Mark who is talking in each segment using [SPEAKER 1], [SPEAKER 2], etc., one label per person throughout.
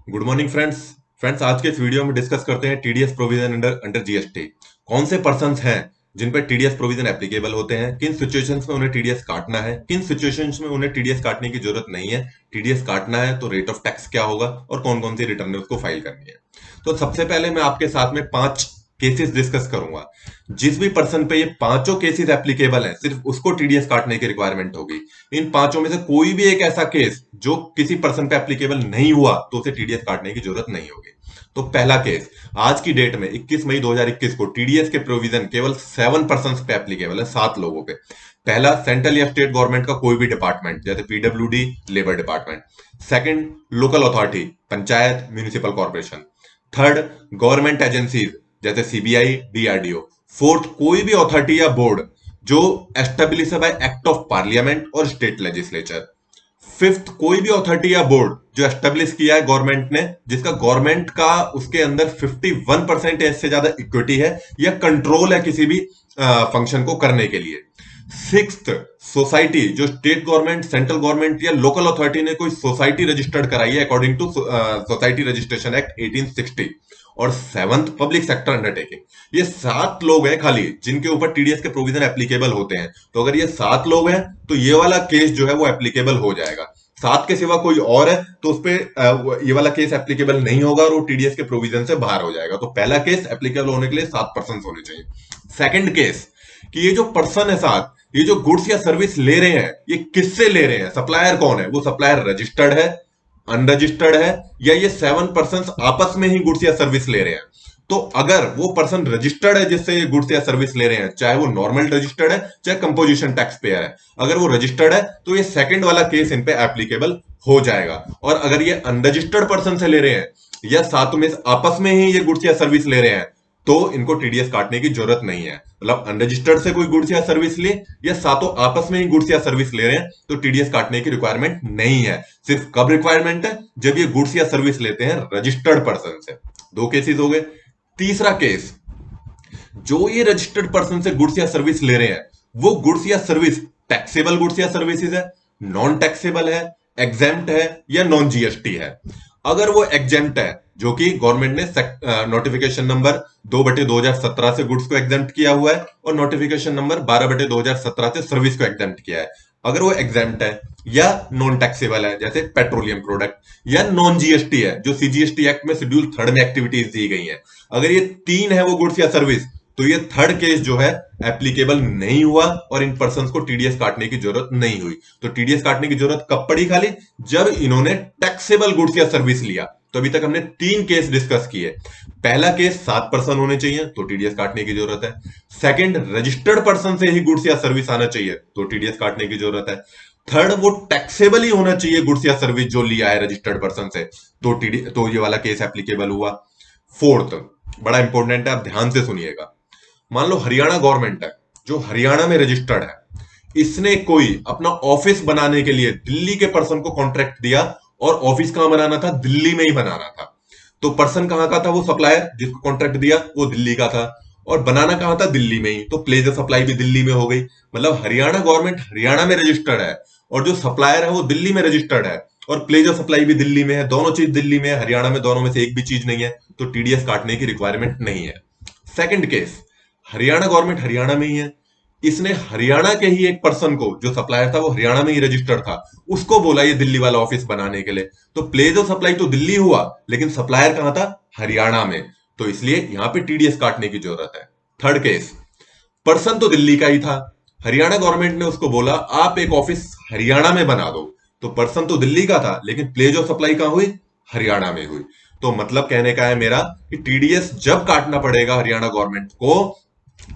[SPEAKER 1] Good morning friends आज के इस वीडियो में डिस्कस करते हैं TDS provision under under GST. कौन से पर्सन्स हैं जिन पर टीडीएस प्रोविजन एप्लीकेबल होते हैं, किन सिचुएशंस में उन्हें टीडीएस काटना है, किन सिचुएशंस में उन्हें टीडीएस काटने की जरूरत नहीं है, टीडीएस काटना है तो रेट ऑफ टैक्स क्या होगा और कौन कौन सी रिटर्न उसको फाइल करनी है। तो सबसे पहले मैं आपके साथ में 5 केसेस डिस्कस करूंगा। जिस भी पर्सन पे ये पांचों केसेस एप्लीकेबल हैं सिर्फ उसको टीडीएस काटने की रिक्वायरमेंट होगी। इन पांचों में से कोई भी एक ऐसा केस जो किसी पर्सन पे एप्लीकेबल नहीं हुआ तो उसे टीडीएस काटने की जरूरत नहीं होगी। तो पहला केस, आज की डेट में 21 मई 2021 को टीडीएस के प्रोविजन केवल 7 पर्सन पे एप्लीकेबल है, 7 लोगों पे। पहला, सेंट्रल या स्टेट गवर्नमेंट का कोई भी डिपार्टमेंट जैसे PWD, labour department. Second, local authority, panchayat, municipal corporation. Third, government agencies जैसे सीबीआई, डीआरडीओ। फोर्थ, कोई भी अथॉरिटी या बोर्ड जो एस्टेब्लिश है बाय एक्ट ऑफ पार्लियामेंट और स्टेट लेजिस्लेचर। फिफ्थ, कोई भी अथॉरिटी या बोर्ड जो एस्टेब्लिश किया है गवर्नमेंट ने, जिसका गवर्नमेंट का उसके अंदर 51% से ज्यादा इक्विटी है या कंट्रोल है किसी भी फंक्शन को करने के लिए। सिक्स्थ, सोसाइटी जो स्टेट गवर्नमेंट, सेंट्रल गवर्नमेंट या लोकल अथॉरिटी ने कोई सोसाइटी रजिस्टर्ड कराई है according to society registration act 1860। और सेवंथ, पब्लिक सेक्टर अंडरटेकिंग। ये 7 लोग हैं खाली जिनके ऊपर टीडीएस के प्रोविजन एप्लीकेबल होते हैं। तो अगर ये 7 लोग हैं तो ये वाला केस जो है वो एप्लीकेबल हो जाएगा। 7 के सिवा कोई और है तो उस पर ये वाला केस एप्लीकेबल नहीं होगा और वो टीडीएस के प्रोविजन से बाहर हो जाएगा। तो पहला केस एप्लीकेबल होने के लिए 7 पर्सन होने चाहिए। सेकंड केस, कि ये जो पर्सन है 7, ये जो गुड्स या सर्विस ले रहे हैं ये किससे ले रहे हैं, सप्लायर कौन है, वो सप्लायर रजिस्टर्ड है, अनरजिस्टर्ड है, या ये 7 पर्सन आपस में ही गुड्स या सर्विस ले रहे हैं। तो अगर वो पर्सन रजिस्टर्ड है जिससे ये गुड्स या सर्विस ले रहे हैं, चाहे वो नॉर्मल रजिस्टर्ड है चाहे कंपोजिशन टैक्स पेयर है, अगर वो रजिस्टर्ड है तो ये सेकंड वाला केस इन पे एप्लीकेबल हो जाएगा। और अगर ये अनरजिस्टर्ड पर्सन से ले रहे हैं या साथ में आपस में ही ये गुड्स या सर्विस ले रहे हैं तो इनको टीडीएस काटने की जरूरत नहीं है। मतलब अनरजिस्टर्ड से कोई गुड्स या सर्विस ले या सातों आपस में ही गुड्स या सर्विस ले रहे हैं तो टीडीएस काटने की रिक्वायरमेंट नहीं है। सिर्फ कब रिक्वायरमेंट है, जब ये गुड्स या सर्विस लेते हैं रजिस्टर्ड पर्सन से। 2 केसेस हो गए। तीसरा केस, जो ये रजिस्टर्ड पर्सन से गुड्स या सर्विस ले रहे हैं वो गुड्स या सर्विस टैक्सेबल गुड्स या सर्विसेज है, नॉन टैक्सेबल है, एग्जेम्प्ट है या नॉन जीएसटी है। अगर वो एग्जेम्प्ट है, जो कि गवर्नमेंट ने नोटिफिकेशन नंबर 2/2017 से गुड्स को एग्जेम्प्ट किया हुआ है और नोटिफिकेशन नंबर 12/2017 से सर्विस को एग्जेम्प्ट किया है, अगर वो एग्जेम्प्ट है या नॉन टैक्सेबल है जैसे पेट्रोलियम प्रोडक्ट, या नॉन जीएसटी है जो सीजीएसटी एक्ट में शेड्यूल 3 में एक्टिविटीज दी गई है, अगर ये 3 है वो गुड्स या सर्विस, तो ये थर्ड केस जो है एप्लीकेबल नहीं हुआ और इन पर्सन को टीडीएस काटने की जरूरत नहीं हुई। तो टीडीएस काटने की जरूरत कब पड़ी, खाली जब इन्होंने टैक्सेबल गुड्स या सर्विस लिया। तो अभी तक हमने 3 केस डिस्कस किए। पहला केस 7 पर्सन होने चाहिए तो टीडीएस काटने की जरूरत है। सेकंड, रजिस्टर्ड पर्सन से ही गुड्स या सर्विस आना चाहिए तो टीडीएस काटने की जरूरत है। थर्ड, वो टैक्सेबल ही होना चाहिए गुड्स या सर्विस जो लिया है रजिस्टर्ड पर्सन से, तो ये वाला केस एप्लीकेबल हुआ। फोर्थ, बड़ा इंपॉर्टेंट है, आप ध्यान से सुनिएगा। मान लो हरियाणा गवर्नमेंट है जो हरियाणा में रजिस्टर्ड है, इसने कोई अपना ऑफिस बनाने के लिए दिल्ली के पर्सन को कॉन्ट्रैक्ट दिया और ऑफिस कहां बनाना था, दिल्ली में ही बनाना था। तो पर्सन कहां का था, वो सप्लायर जिसको कॉन्ट्रैक्ट दिया वो दिल्ली का था और बनाना कहां था, दिल्ली में ही। तो प्लेस ऑफ सप्लाई भी दिल्ली में हो गई। मतलब हरियाणा गवर्नमेंट हरियाणा में रजिस्टर्ड है और जो सप्लायर है वो दिल्ली में रजिस्टर्ड है और प्लेस ऑफ सप्लाई भी दिल्ली में है। दोनों चीज दिल्ली में है, हरियाणा में दोनों में से एक भी चीज नहीं है, तो टीडीएस काटने की रिक्वायरमेंट नहीं है। Second case, Haryana government Haryana में ही है, इसने हरियाणा के ही एक पर्सन को, जो सप्लायर था वो हरियाणा में ही रजिस्टर्ड था, उसको बोला ये दिल्ली वाला ऑफिस बनाने के लिए। तो प्लेस ऑफ सप्लाई तो दिल्ली हुआ लेकिन सप्लायर कहां था, हरियाणा में, तो इसलिए यहां पे टीडीएस काटने की जरूरत है। थर्ड केस, पर्सन तो दिल्ली का ही था, हरियाणा गवर्नमेंट ने उसको बोला आप एक ऑफिस हरियाणा में बना दो। तो पर्सन तो दिल्ली का था लेकिन प्लेस ऑफ सप्लाई कहां हुई, हरियाणा में हुई। तो मतलब कहने का है मेरा कि टीडीएस जब काटना पड़ेगा हरियाणा गवर्नमेंट को,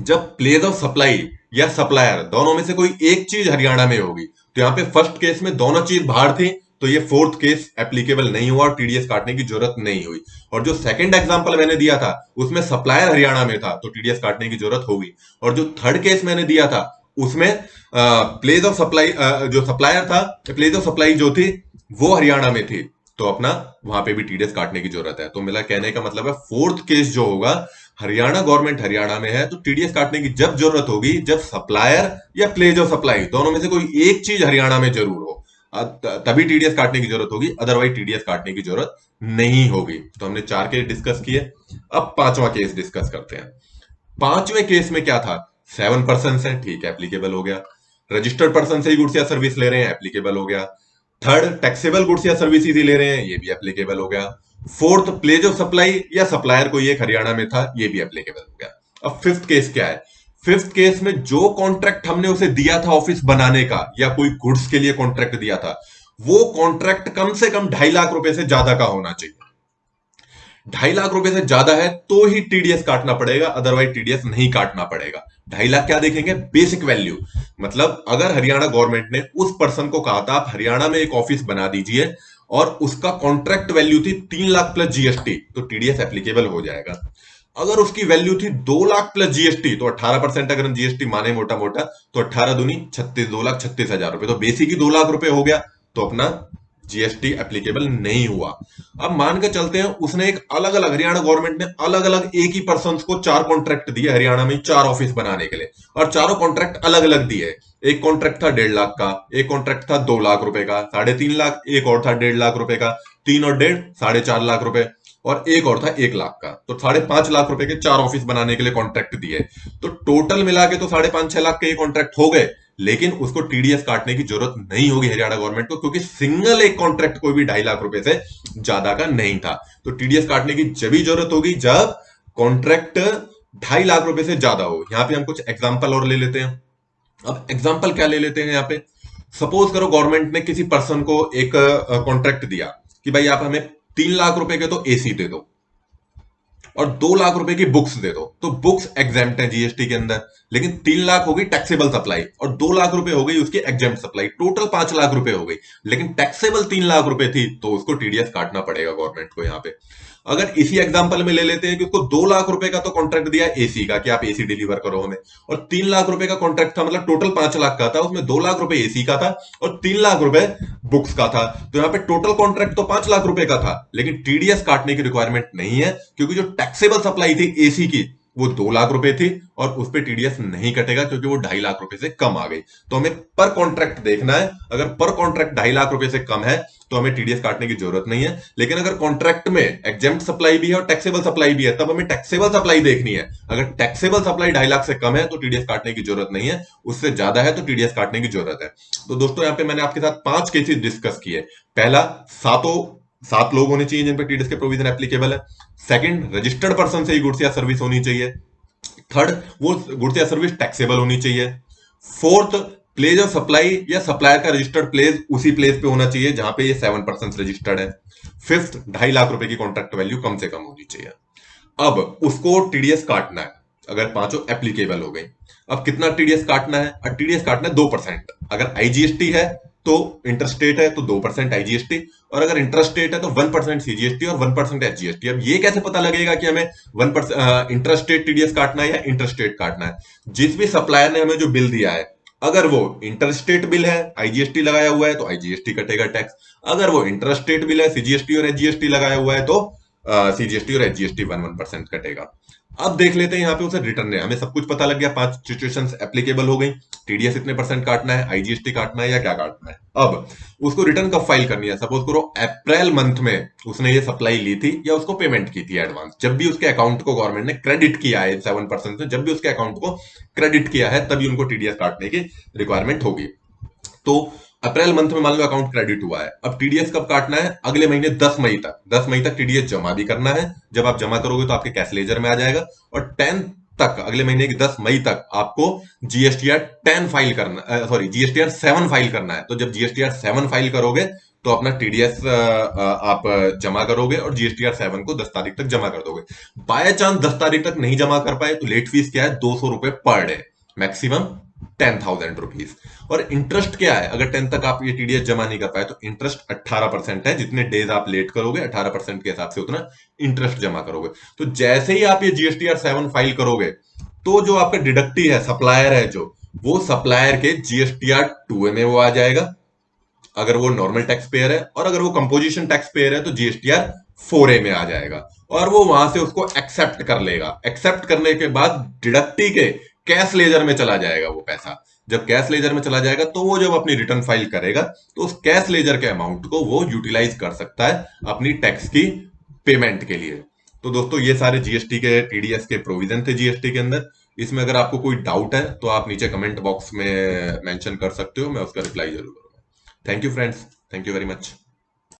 [SPEAKER 1] जब प्लेस ऑफ सप्लाई या सप्लायर दोनों में से कोई एक चीज हरियाणा में होगी। तो यहां पे फर्स्ट केस में दोनों चीज बाहर थी तो ये फोर्थ केस एप्लीकेबल नहीं हुआ और टीडीएस काटने की जरूरत नहीं हुई। और जो सेकंड एग्जांपल मैंने दिया था उसमें सप्लायर हरियाणा में था तो टीडीएस काटने की जरूरत होगी। और जो थर्ड केस मैंने दिया था उसमें प्लेस ऑफ सप्लाई, जो सप्लायर था, प्लेस ऑफ सप्लाई जो थी वो हरियाणा में थी, तो अपना वहां पे भी टीडीएस काटने की जरूरत है। तो मेरा कहने का मतलब है फोर्थ केस जो होगा, हरियाणा गवर्नमेंट हरियाणा में है तो टीडीएस काटने की जब जरूरत होगी जब सप्लायर या प्लेस ऑफ सप्लाई दोनों में से कोई एक चीज हरियाणा में जरूर हो। तभी टीडीएस काटने की जरूरत होगी, अदरवाइज टीडीएस काटने की जरूरत नहीं होगी। तो हमने 4 केस डिस्कस किए। अब 5वां केस डिस्कस करते हैं। 5वें केस में क्या था, 7% है, ठीक है, एप्लीकेबल हो गया। रजिस्टर्ड पर्सन से ही गुड्स या सर्विस ले रहे हैं, एप्लीकेबल हो गया। थर्ड, टैक्सेबल गुड्स या सर्विसेज ही ले रहे हैं, ये भी एप्लीकेबल हो गया। फोर्थ, प्लेज ऑफ सप्लाई या सप्लायर कोई एक हरियाणा में था, ये भी एप्लीकेबल हो गया। अब फिफ्थ केस क्या है, फिफ्थ केस में जो कॉन्ट्रैक्ट हमने उसे दिया था ऑफिस बनाने का या कोई गुड्स के लिए कॉन्ट्रैक्ट दिया था, वो कॉन्ट्रैक्ट कम से कम 2.5 लाख रुपए से ज्यादा का होना चाहिए। 2.5 लाख रुपए से ज्यादा है तो ही टीडीएस काटना पड़ेगा, अदरवाइज टीडीएस नहीं काटना पड़ेगा। 2.5 लाख क्या देखेंगे, बेसिक वैल्यू। मतलब अगर हरियाणा गवर्नमेंट ने उस पर्सन को कहा था आप हरियाणा में एक ऑफिस बना दीजिए और उसका कॉन्ट्रैक्ट वैल्यू थी 3 लाख प्लस जीएसटी, तो टीडीएस एप्लीकेबल हो जाएगा। अगर उसकी वैल्यू थी 2 लाख प्लस जीएसटी, तो 18% अगर हम जीएसटी माने मोटा मोटा, तो 18 दूनी 36, 2,36,000 रुपए, तो बेसिक ही 2 लाख रुपए हो गया, तो अपना जीएसटी एप्लीकेबल नहीं हुआ। अब मान के चलते हैं उसने एक अलग अलग, हरियाणा गवर्नमेंट ने अलग अलग एक ही पर्सन को 4 कॉन्ट्रैक्ट दिए हरियाणा में 4 ऑफिस बनाने के लिए, और चारों कॉन्ट्रैक्ट अलग अलग दिए। एक कॉन्ट्रैक्ट था 1.5 लाख का, एक कॉन्ट्रैक्ट था 2 लाख रुपए का, 3.5 लाख, एक और था 1.5 लाख रुपए का, 3 और 1.5, 4.5 लाख रुपए, और एक और था 1 लाख का। तो 5.5 लाख रुपए के 4 ऑफिस बनाने के लिए कॉन्ट्रैक्ट दिए। तो टोटल मिला के तो 5.5-6 लाख के ये कॉन्ट्रैक्ट हो गए, लेकिन उसको टीडीएस काटने की जरूरत नहीं होगी हरियाणा गवर्नमेंट को, क्योंकि सिंगल एक कॉन्ट्रैक्ट कोई भी 2.5 लाख रुपए से ज्यादा का नहीं था। तो टीडीएस काटने की जब भी जरूरत होगी जब कॉन्ट्रैक्ट 2.5 लाख रुपए से ज्यादा हो। यहां पे हम कुछ एग्जांपल और ले लेते हैं। अब एग्जांपल क्या ले लेते हैं यहाँ पे, सपोज करो गवर्नमेंट ने किसी पर्सन को एक कॉन्ट्रैक्ट दिया कि भाई आप हमें 3 लाख रुपए के तो एसी दे दो और 2 लाख रुपए की बुक्स दे दो। तो बुक्स एग्जेम्प्ट है जीएसटी के अंदर, लेकिन 3 लाख हो गई टैक्सेबल सप्लाई और 2 लाख रुपए हो गई उसकी एग्जेम्प्ट सप्लाई, टोटल 5 लाख रुपए हो गई। लेकिन टैक्सेबल 3 लाख रुपए थी, तो उसको टीडीएस काटना पड़ेगा गवर्नमेंट को यहाँ पे। अगर इसी एग्जांपल में ले लेते हैं कि उसको 2 लाख रुपए का तो कॉन्ट्रैक्ट दिया एसी का कि आप एसी डिलीवर करो हमें, और 3 लाख रुपए का कॉन्ट्रैक्ट था, मतलब टोटल 5 लाख का था, उसमें 2 लाख रुपए एसी का था और 3 लाख रुपए बुक्स का था। तो यहाँ पे टोटल कॉन्ट्रैक्ट तो 5 लाख रुपए का था, लेकिन टीडीएस काटने की रिक्वायरमेंट नहीं है, क्योंकि जो टैक्सेबल सप्लाई थी एसी की वो 2 लाख रुपए थी और उस पर टीडीएस नहीं कटेगा, क्योंकि वो 2.5 लाख रुपए से कम आ गई। तो हमें पर कॉन्ट्रैक्ट देखना है, अगर पर कॉन्ट्रैक्ट 2.5 लाख रुपए से कम है तो हमें टीडीएस काटने की जरूरत नहीं है। लेकिन अगर कॉन्ट्रैक्ट में एग्जेम्प्ट सप्लाई भी है और टैक्सेबल सप्लाई भी है, तब हमें टैक्सेबल सप्लाई देखनी है। अगर टैक्सेबल सप्लाई 2.5 लाख से कम है तो टीडीएस काटने की जरूरत नहीं है, उससे ज्यादा है तो टीडीएस काटने की जरूरत है। तो दोस्तों यहाँ पे मैंने आपके साथ 5 केसेस डिस्कस किए। पहला, 7 लोग होने चाहिए जिन पर टीडीएस के प्रोविजन एप्लीकेबल है। सेकंड, रजिस्टर्ड पर्सन से ही गुड्स या सर्विस होनी चाहिए। थर्ड, वो गुड्स या सर्विस टैक्सेबल होनी चाहिए। फोर्थ, प्लेस ऑफ सप्लाई या सप्लायर का रजिस्टर्ड प्लेस उसी प्लेस पे होना चाहिए जहां पे ये 7% रजिस्टर्ड है। फिफ्थ, 2.5 लाख रुपए की कॉन्ट्रैक्ट वैल्यू कम से कम होनी चाहिए। अब उसको टीडीएस काटना है, अगर पांचों एप्लीकेबल हो गई। अब कितना टीडीएस काटना है, अब टीडीएस काटना है 2%। अगर आईजीएसटी है तो इंटरस्टेट है तो 2% आईजीएसटी, और अगर इंटरस्टेट है तो 1% सीजीएसटी और 1% एचजीएसटी। अब ये कैसे पता लगेगा कि हमें 1% इंटरस्टेट टीडीएस काटना है या इंटरस्टेट काटना है। जिस भी सप्लायर ने हमें जो बिल दिया है, अगर वो इंटरस्टेट बिल है, आईजीएसटी लगाया हुआ है, तो आईजीएसटी कटेगा टैक्स। अगर वो इंटरस्टेट बिल है, सीजीएसटी और एचजीएसटी लगाया हुआ है, तो सीजीएसटी और एचजीएसटी 1% कटेगा। अब देख लेते हैं यहाँ पे उसे रिटर्न है, हमें सब कुछ पता लग गया, 5 सिचुएशंस एप्लीकेबल हो गई। टीडीएस इतने % काटना है, आईजीएसटी काटना है या क्या काटना है। अब उसको रिटर्न कब फाइल करनी है, सपोज करो अप्रैल मंथ में उसने ये सप्लाई ली थी या उसको पेमेंट की थी एडवांस, जब भी उसके अकाउंट को गवर्नमेंट ने क्रेडिट किया है 7% से, जब भी उसके अकाउंट को क्रेडिट किया है तभी उनको टीडीएस काटने की रिक्वायरमेंट होगी। तो अप्रैल मंथ में मान लो अकाउंट क्रेडिट हुआ है, अब टीडीएस कब काटना है, अगले महीने 10 मई तक। 10 मई तक टीडीएस जमा भी करना है, जब आप जमा करोगे तो आपके कैश लेजर में आ जाएगा, और 10 तक, अगले महीने की 10 मई तक आपको जीएसटीआर 10 फाइल करना, सॉरी जीएसटीआर 7 फाइल करना है। तो जब जीएसटीआर 7 फाइल करोगे तो अपना टीडीएस आप जमा करोगे और जीएसटीआर 7 को 10 तारीख तक जमा कर दोगे। बाय चांस 10 तारीख तक नहीं जमा कर पाए तो लेट फीस क्या है, 200 रुपए पर डे, मैक्सिमम 10,000 रुपीज। और इंटरेस्ट क्या है, अगर 10 तक आप ये टीडीएस जमा नहीं कर पाए तो इंटरेस्ट 18% है, जितने डेज आप लेट करोगे 18% के हिसाब से उतना इंटरेस्ट जमा करोगे। तो जैसे ही आप ये जीएसटीआर 7 फाइल करोगे तो जो आपका डिडक्टी है, सप्लायर है जो, वो सप्लायर के जीएसटीआर 2 में वो आ जाएगा अगर वो नॉर्मल टैक्स पेयर है, और अगर वो कंपोजिशन टैक्स पेयर है तो जीएसटीआर 4A में आ जाएगा, और वो वहां से उसको एक्सेप्ट कर लेगा। एक्सेप्ट करने के बाद डिडक्टी के कैश लेजर में चला जाएगा वो पैसा। जब कैश लेजर में चला जाएगा तो वो जब अपनी रिटर्न फाइल करेगा तो उस कैश लेजर के अमाउंट को वो यूटिलाइज कर सकता है अपनी टैक्स की पेमेंट के लिए। तो दोस्तों ये सारे जीएसटी के टीडीएस के प्रोविजन थे जीएसटी के अंदर। इसमें अगर आपको कोई डाउट है तो आप नीचे कमेंट बॉक्स में मेंशन कर सकते हो, मैं उसका रिप्लाई जरूर करूंगा। Thank you friends, thank you very much.